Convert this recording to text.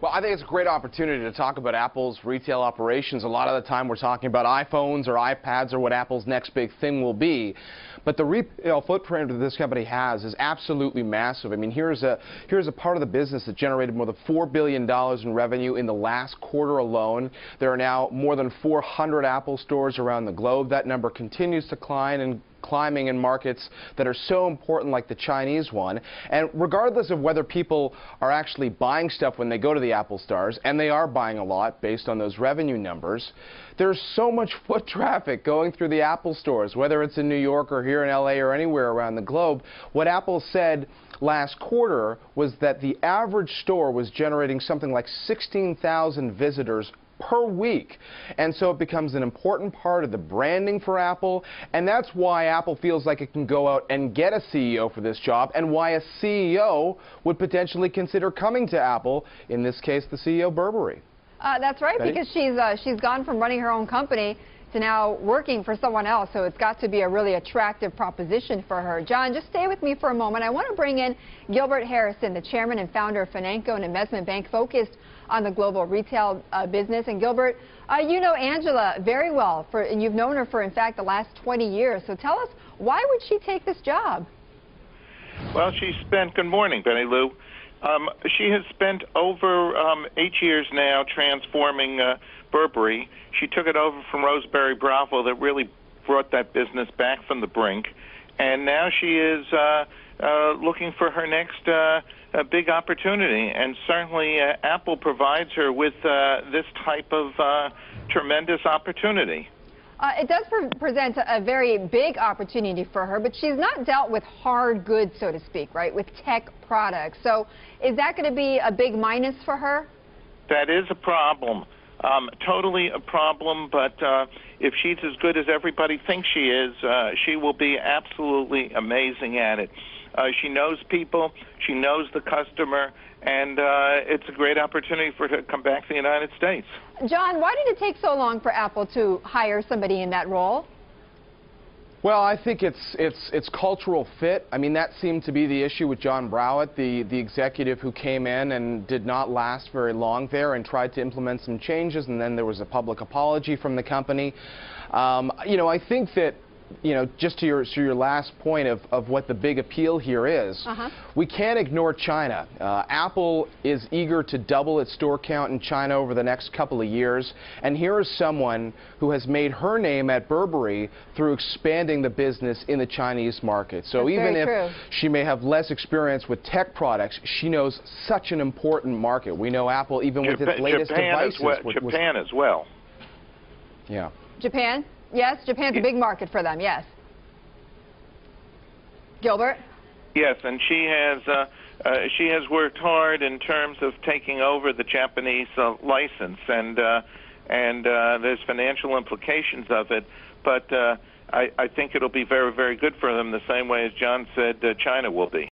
Well, I think it's a great opportunity to talk about Apple's retail operations. A lot of the time we're talking about iPhones or iPads or what Apple's next big thing will be. But the retail footprint that this company has is absolutely massive. I mean, here's a part of the business that generated more than $4 billion in revenue in the last quarter alone. There are now more than 400 Apple stores around the globe. That number continues to climb and climbing in markets that are so important, like the Chinese one. And regardless of whether people are actually buying stuff when they go to the Apple stores, and they are buying a lot based on those revenue numbers, there's so much foot traffic going through the Apple stores, whether it's in New York or here in LA or anywhere around the globe. What Apple said last quarter was that the average store was generating something like 16,000 visitors per week. And so it becomes an important part of the branding for Apple, and that's why Apple feels like it can go out and get a CEO for this job, and why a CEO would potentially consider coming to Apple, in this case the CEO Burberry. That's right, Ready? because she's gone from running her own company to now working for someone else, so it's got to be a really attractive proposition for her. John, just stay with me for a moment. I want to bring in Gilbert Harrison, the chairman and founder of Financo, an investment bank focused on the global retail business. And Gilbert, you know Angela very well, and you've known her for, in fact, the last 20 years. So tell us, why would she take this job? Well, good morning, Benny Lou. She has spent over 8 years now transforming Burberry. She took it over from Rosemary Bravo that really brought that business back from the brink. And now she is looking for her next big opportunity. And certainly Apple provides her with this type of tremendous opportunity. It does present a very big opportunity for her, but she's not dealt with hard goods, so to speak, right, with tech products. So is that going to be a big minus for her? That is a problem. Totally a problem, but if she's as good as everybody thinks she is, she will be absolutely amazing at it. She knows people, she knows the customer, and it's a great opportunity for her to come back to the United States. John, why did it take so long for Apple to hire somebody in that role? Well, I think it's cultural fit. I mean, that seemed to be the issue with John Browett, the executive who came in and did not last very long there and tried to implement some changes, and then there was a public apology from the company. You know, I think that, you know, just to your last point of what the big appeal here is, we can't ignore China. Apple is eager to double its store count in China over the next couple of years, and here is someone who has made her name at Burberry through expanding the business in the Chinese market. So even if she may have less experience with tech products, she knows such an important market. We know Apple, even with its latest devices. Japan as well. Yeah. Japan? Yes, Japan's a big market for them, yes. Gilbert? Yes, and she has worked hard in terms of taking over the Japanese license, and there's financial implications of it, but I think it'll be very, very good for them, the same way as John said China will be.